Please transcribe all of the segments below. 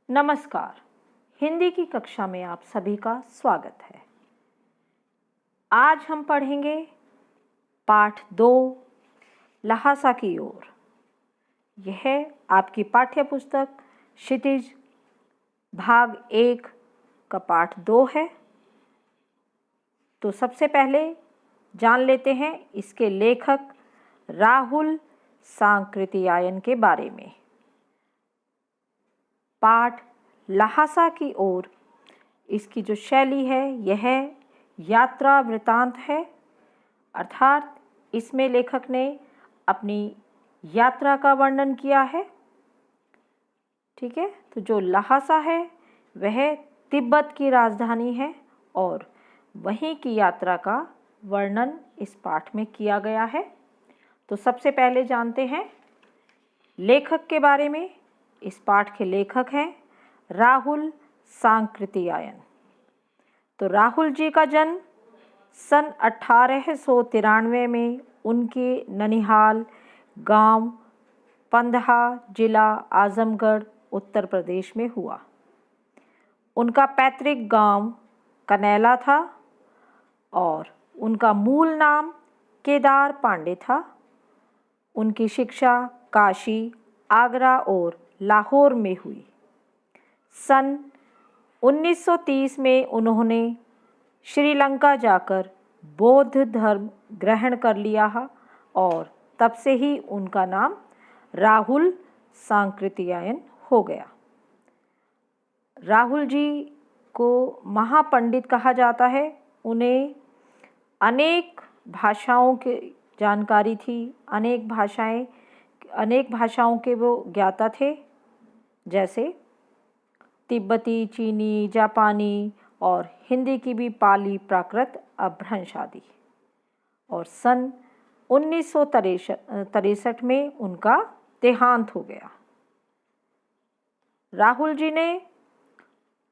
नमस्कार। हिंदी की कक्षा में आप सभी का स्वागत है। आज हम पढ़ेंगे पाठ 2 लहासा की ओर। यह आपकी पाठ्य पुस्तक क्षितिज भाग 1 का पाठ 2 है। तो सबसे पहले जान लेते हैं इसके लेखक राहुल सांकृत्यायन के बारे में। पाठ लहासा की ओर, इसकी जो शैली है यह यात्रा वृतांत है, अर्थात इसमें लेखक ने अपनी यात्रा का वर्णन किया है। ठीक है, तो जो लहासा है वह तिब्बत की राजधानी है और वहीं की यात्रा का वर्णन इस पाठ में किया गया है। तो सबसे पहले जानते हैं लेखक के बारे में। इस पाठ के लेखक हैं राहुल सांकृत्यायन। तो राहुल जी का जन्म सन 1893 में उनके ननिहाल गांव पंदहा, जिला आजमगढ़, उत्तर प्रदेश में हुआ। उनका पैतृक गांव कनैला था और उनका मूल नाम केदार पांडे था। उनकी शिक्षा काशी, आगरा और लाहौर में हुई। सन 1930 में उन्होंने श्रीलंका जाकर बौद्ध धर्म ग्रहण कर लिया और तब से ही उनका नाम राहुल सांकृत्यायन हो गया। राहुल जी को महापंडित कहा जाता है। उन्हें अनेक भाषाओं की जानकारी थी, अनेक भाषाओं के वो ज्ञाता थे, जैसे तिब्बती, चीनी, जापानी और हिंदी की भी पाली, प्राकृत, अपभ्रंश आदि। और सन 1963 में उनका देहांत हो गया। राहुल जी ने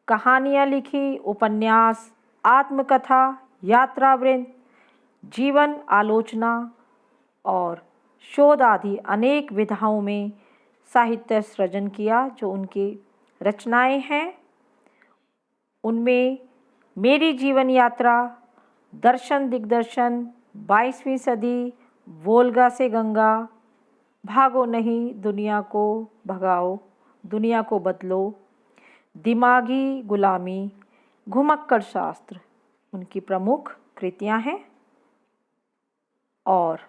कहानियाँ लिखी, उपन्यास, आत्मकथा, यात्रा वृत्त, जीवन आलोचना और शोध आदि अनेक विधाओं में साहित्य सृजन किया। जो उनकी रचनाएं हैं उनमें मेरी जीवन यात्रा, दर्शन दिग्दर्शन, 22वीं सदी, वोल्गा से गंगा, भागो नहीं दुनिया को भगाओ, दुनिया को बदलो, दिमागी गुलामी, घुमक्कड़ शास्त्र उनकी प्रमुख कृतियां हैं। और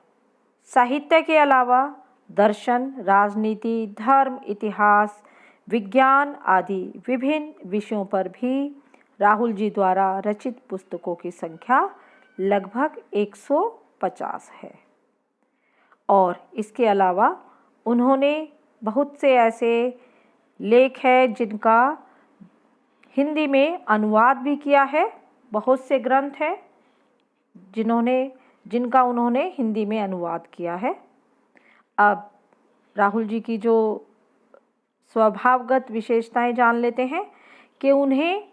साहित्य के अलावा दर्शन, राजनीति, धर्म, इतिहास, विज्ञान आदि विभिन्न विषयों पर भी राहुल जी द्वारा रचित पुस्तकों की संख्या लगभग 150 है। और इसके अलावा उन्होंने बहुत से ऐसे लेख हैं जिनका हिंदी में अनुवाद भी किया है। बहुत से ग्रंथ हैं जिनका उन्होंने हिंदी में अनुवाद किया है। अब राहुल जी की जो स्वभावगत विशेषताएं जान लेते हैं कि उन्हें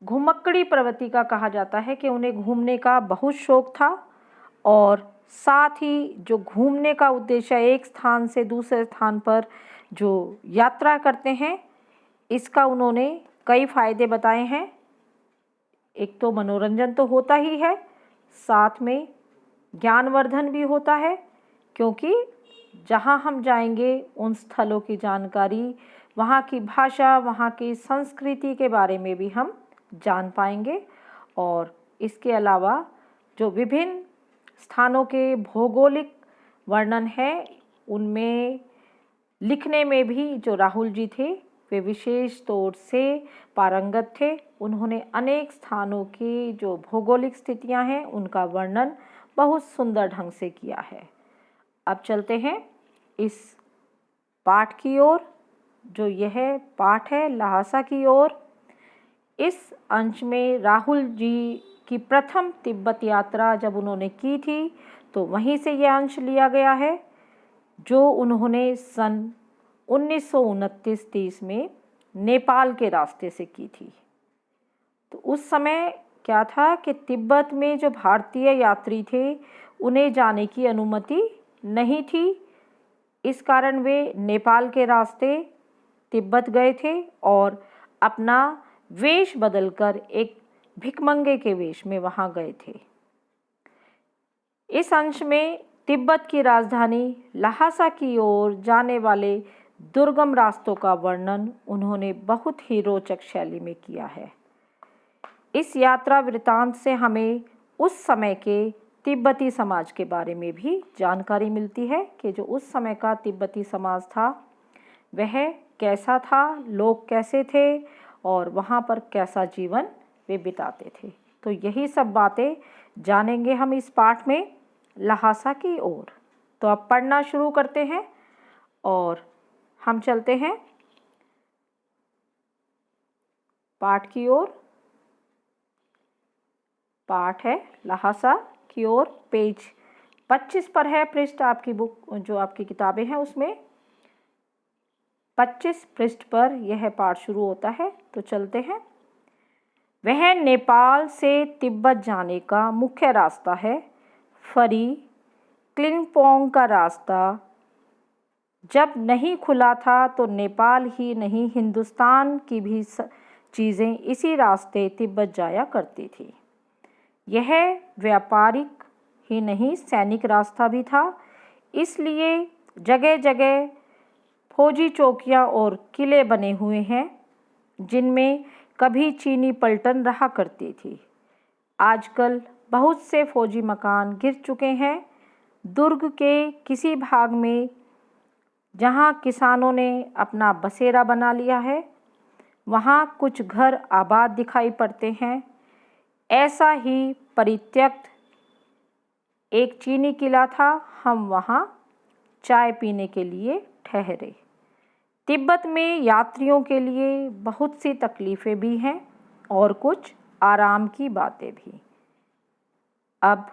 घुमक्कड़ी प्रवृत्ति का कहा जाता है कि उन्हें घूमने का बहुत शौक था और साथ ही जो घूमने का उद्देश्य एक स्थान से दूसरे स्थान पर जो यात्रा करते हैं, इसका उन्होंने कई फायदे बताए हैं। एक तो मनोरंजन तो होता ही है, साथ में ज्ञानवर्धन भी होता है, क्योंकि जहाँ हम जाएंगे उन स्थलों की जानकारी, वहाँ की भाषा, वहाँ की संस्कृति के बारे में भी हम जान पाएंगे। और इसके अलावा जो विभिन्न स्थानों के भौगोलिक वर्णन है उनमें लिखने में भी जो राहुल जी थे वे विशेष तौर से पारंगत थे। उन्होंने अनेक स्थानों की जो भौगोलिक स्थितियां हैं उनका वर्णन बहुत सुंदर ढंग से किया है। अब चलते हैं इस पाठ की ओर, जो यह पाठ है लहासा की ओर। इस अंश में राहुल जी की प्रथम तिब्बत यात्रा जब उन्होंने की थी तो वहीं से यह अंश लिया गया है, जो उन्होंने सन 1929-30 में नेपाल के रास्ते से की थी। तो उस समय क्या था कि तिब्बत में जो भारतीय यात्री थे उन्हें जाने की अनुमति नहीं थी। इस कारण वे नेपाल के रास्ते तिब्बत गए थे और अपना वेश बदलकर एक भिखमंगे के वेश में वहाँ गए थे। इस अंश में तिब्बत की राजधानी ल्हासा की ओर जाने वाले दुर्गम रास्तों का वर्णन उन्होंने बहुत ही रोचक शैली में किया है। इस यात्रा वृतांत से हमें उस समय के तिब्बती समाज के बारे में भी जानकारी मिलती है कि जो उस समय का तिब्बती समाज था वह कैसा था, लोग कैसे थे और वहाँ पर कैसा जीवन वे बिताते थे। तो यही सब बातें जानेंगे हम इस पाठ में, ल्हासा की ओर। तो अब पढ़ना शुरू करते हैं और हम चलते हैं पाठ की ओर। पाठ है ल्हासा की ओर, पेज 25 पर है। पृष्ठ आपकी बुक, जो आपकी किताबें हैं उसमें 25 पृष्ठ पर यह पाठ शुरू होता है। तो चलते हैं। वह नेपाल से तिब्बत जाने का मुख्य रास्ता है। फरी क्लिंगपोंग का रास्ता जब नहीं खुला था तो नेपाल ही नहीं, हिंदुस्तान की भी चीज़ें इसी रास्ते तिब्बत जाया करती थी। यह व्यापारिक ही नहीं, सैनिक रास्ता भी था। इसलिए जगह जगह फौजी चौकियां और किले बने हुए हैं जिनमें कभी चीनी पलटन रहा करती थी। आजकल बहुत से फौजी मकान गिर चुके हैं। दुर्ग के किसी भाग में जहां किसानों ने अपना बसेरा बना लिया है वहां कुछ घर आबाद दिखाई पड़ते हैं। ऐसा ही परित्यक्त एक चीनी किला था। हम वहां चाय पीने के लिए ठहरे। तिब्बत में यात्रियों के लिए बहुत सी तकलीफ़ें भी हैं और कुछ आराम की बातें भी। अब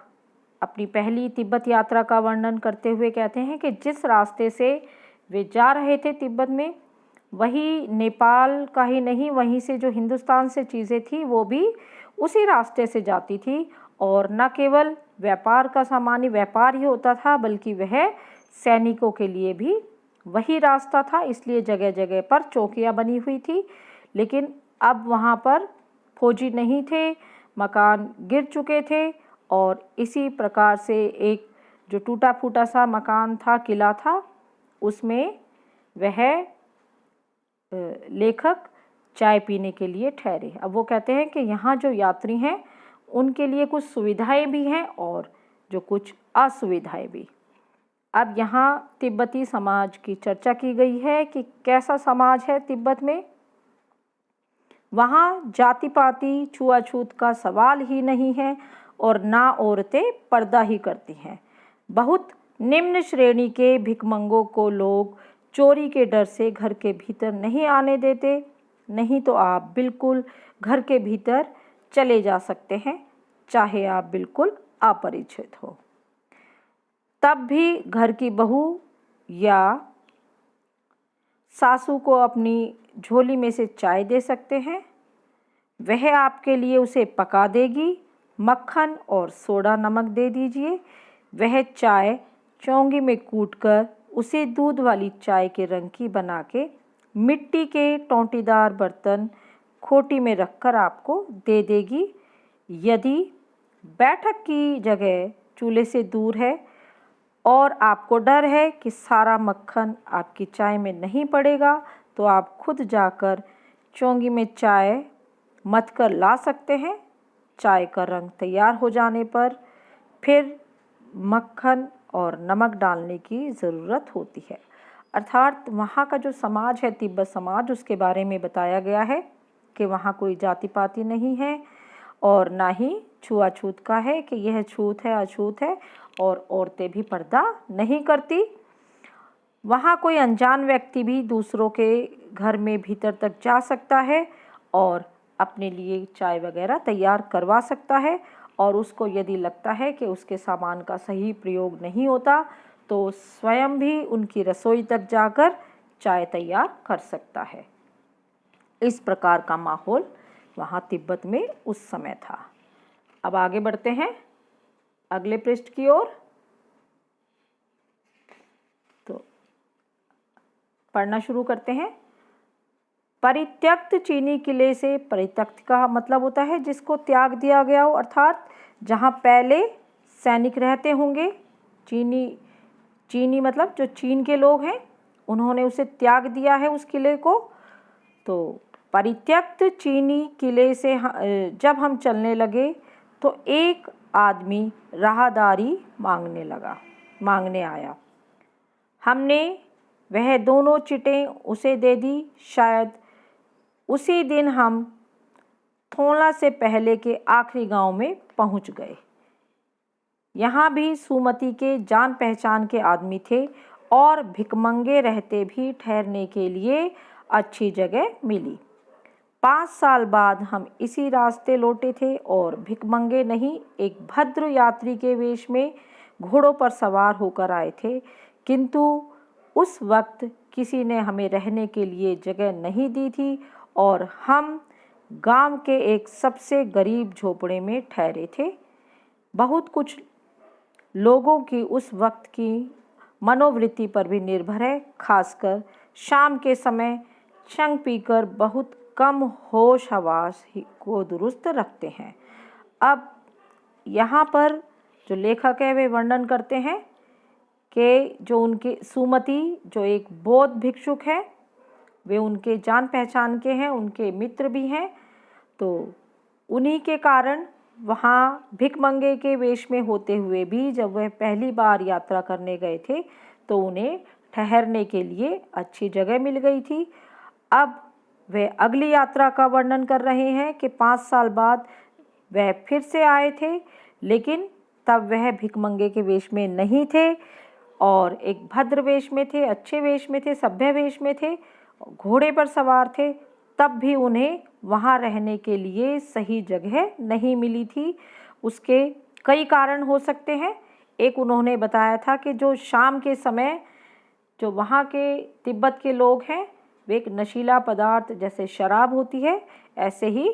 अपनी पहली तिब्बत यात्रा का वर्णन करते हुए कहते हैं कि जिस रास्ते से वे जा रहे थे तिब्बत में, वही नेपाल का ही नहीं, वहीं से जो हिंदुस्तान से चीज़ें थी वो भी उसी रास्ते से जाती थी। और न केवल व्यापार का सामान्य व्यापार ही होता था बल्कि वह सैनिकों के लिए भी वही रास्ता था। इसलिए जगह जगह पर चौकियां बनी हुई थी। लेकिन अब वहाँ पर फौजी नहीं थे, मकान गिर चुके थे और इसी प्रकार से एक जो टूटा फूटा सा मकान था, किला था, उसमें वह लेखक चाय पीने के लिए ठहरे। अब वो कहते हैं कि यहाँ जो यात्री हैं उनके लिए कुछ सुविधाएं भी हैं और जो कुछ असुविधाएं भी। अब यहाँ तिब्बती समाज की चर्चा की गई है कि कैसा समाज है तिब्बत में। वहाँ जाति पाति छुआछूत का सवाल ही नहीं है और ना औरतें पर्दा ही करती हैं। बहुत निम्न श्रेणी के भिखमंगों को लोग चोरी के डर से घर के भीतर नहीं आने देते। नहीं तो आप बिल्कुल घर के भीतर चले जा सकते हैं, चाहे आप बिल्कुल अपरिचित हो। तब भी घर की बहू या सासू को अपनी झोली में से चाय दे सकते हैं। वह आपके लिए उसे पका देगी। मक्खन और सोडा नमक दे दीजिए। वह चाय चौंगी में कूटकर उसे दूध वाली चाय के रंग की बना के मिट्टी के टोंटीदार बर्तन खोटी में रखकर आपको दे देगी। यदि बैठक की जगह चूल्हे से दूर है और आपको डर है कि सारा मक्खन आपकी चाय में नहीं पड़ेगा, तो आप खुद जाकर चौंगी में चाय मथ कर ला सकते हैं। चाय का रंग तैयार हो जाने पर फिर मक्खन और नमक डालने की ज़रूरत होती है। अर्थात वहाँ का जो समाज है, तिब्बत समाज, उसके बारे में बताया गया है कि वहाँ कोई जाति पाति नहीं है और ना ही छुआछूत का है कि यह छूत है अछूत है, और औरतें भी पर्दा नहीं करती। वहाँ कोई अनजान व्यक्ति भी दूसरों के घर में भीतर तक जा सकता है और अपने लिए चाय वगैरह तैयार करवा सकता है। और उसको यदि लगता है कि उसके सामान का सही प्रयोग नहीं होता तो स्वयं भी उनकी रसोई तक जाकर चाय तैयार कर सकता है। इस प्रकार का माहौल वहाँ तिब्बत में उस समय था। अब आगे बढ़ते हैं अगले पृष्ठ की ओर। तो पढ़ना शुरू करते हैं। परित्यक्त चीनी किले से, परित्यक्त का मतलब होता है जिसको त्याग दिया गया हो, अर्थात जहाँ पहले सैनिक रहते होंगे। चीनी मतलब जो चीन के लोग हैं, उन्होंने उसे त्याग दिया है उस किले को। तो परित्यक्त चीनी किले से जब हम चलने लगे तो एक आदमी राहदारी मांगने आया। हमने वह दोनों चिटें उसे दे दी। शायद उसी दिन हम थोला से पहले के आखिरी गांव में पहुंच गए। यहाँ भी सुमति के जान पहचान के आदमी थे और भिकमंगे रहते भी ठहरने के लिए अच्छी जगह मिली। 5 साल बाद हम इसी रास्ते लौटे थे और भिकमंगे नहीं, एक भद्र यात्री के वेश में घोड़ों पर सवार होकर आए थे, किंतु उस वक्त किसी ने हमें रहने के लिए जगह नहीं दी थी और हम गांव के एक सबसे गरीब झोपड़े में ठहरे थे। बहुत कुछ लोगों की उस वक्त की मनोवृत्ति पर भी निर्भर है, खासकर शाम के समय चंग पीकर बहुत कम होश हवास को दुरुस्त रखते हैं। अब यहाँ पर जो लेखक है वे वर्णन करते हैं कि जो उनके सुमति जो एक बौद्ध भिक्षुक है, वे उनके जान पहचान के हैं, उनके मित्र भी हैं। तो उन्हीं के कारण वहाँ भिकमंगे के वेश में होते हुए भी जब वह पहली बार यात्रा करने गए थे तो उन्हें ठहरने के लिए अच्छी जगह मिल गई थी। अब वे अगली यात्रा का वर्णन कर रहे हैं कि 5 साल बाद वह फिर से आए थे, लेकिन तब वह भिकमंगे के वेश में नहीं थे और एक भद्र वेश में थे, अच्छे वेश में थे, सभ्य वेश में थे, घोड़े पर सवार थे। तब भी उन्हें वहाँ रहने के लिए सही जगह नहीं मिली थी। उसके कई कारण हो सकते हैं। एक उन्होंने बताया था कि जो शाम के समय जो वहाँ के तिब्बत के लोग हैं, वे एक नशीला पदार्थ जैसे शराब होती है, ऐसे ही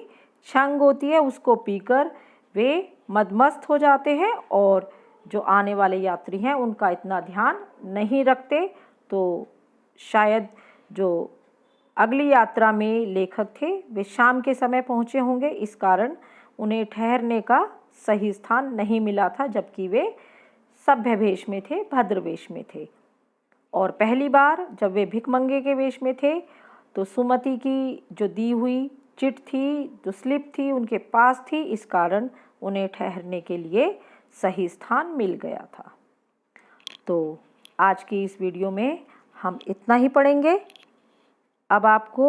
छंग होती है, उसको पीकर वे मदमस्त हो जाते हैं और जो आने वाले यात्री हैं उनका इतना ध्यान नहीं रखते। तो शायद जो अगली यात्रा में लेखक थे वे शाम के समय पहुँचे होंगे, इस कारण उन्हें ठहरने का सही स्थान नहीं मिला था, जबकि वे सभ्य वेश में थे, भद्र वेश में थे। और पहली बार जब वे भिकमंगे के वेश में थे तो सुमति की जो दी हुई चिट थी, जो स्लिप थी, उनके पास थी, इस कारण उन्हें ठहरने के लिए सही स्थान मिल गया था। तो आज की इस वीडियो में हम इतना ही पढ़ेंगे। अब आपको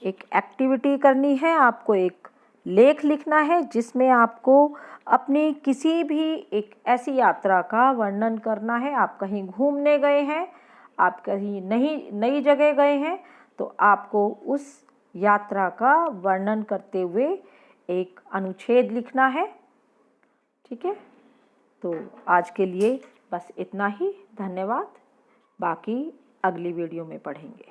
एक एक्टिविटी करनी है, आपको एक लेख लिखना है जिसमें आपको अपनी किसी भी एक ऐसी यात्रा का वर्णन करना है। आप कहीं घूमने गए हैं, आप कहीं नई जगह गए हैं, तो आपको उस यात्रा का वर्णन करते हुए एक अनुच्छेद लिखना है। ठीक है, तो आज के लिए बस इतना ही। धन्यवाद। बाकी अगली वीडियो में पढ़ेंगे।